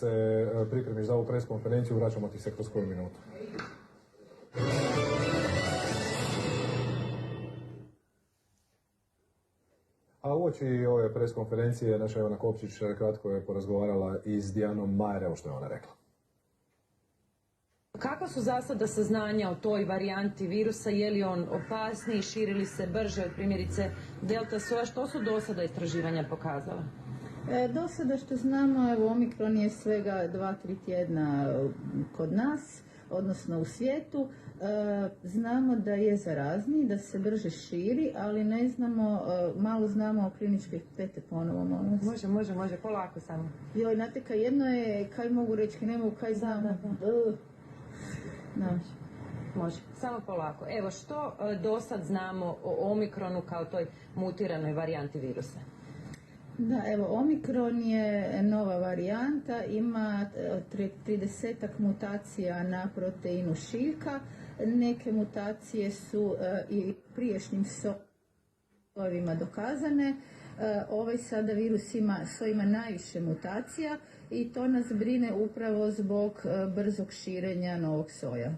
se pripremiš za ovu pres konferenciju, vraćamo ti se kroz koju minutu. A uoči ove pres konferencije naša Ivana Kopčić kratko je porazgovarala i s Dijanom Majer, evo što je ona rekla. Kakva su za sada saznanja o toj varijanti virusa, je li on opasniji, širi li se brže od primjerice delta soja, što su do sada istraživanja pokazala? Do sada što znamo, evo, Omikron je svega 2-3 tjedna kod nas, odnosno u svijetu. Znamo da je zarazniji, da se brže širi, ali ne znamo, malo znamo o kliničkih pete ponovo, molim vas. Može, polako samo. Joj, znate, jedno je, kaj mogu reći, ne mogu, kaj znamo. Može, samo polako. Evo, što do sad znamo o Omikronu kao toj mutiranoj varijanti virusa? Da, evo, Omikron je nova varijanta, ima 30-ak mutacija na proteinu šiljka. Neke mutacije su i prijašnjim sojevima dokazane. Ovaj sada virus ima najviše mutacija i to nas brine upravo zbog brzog širenja novog soja.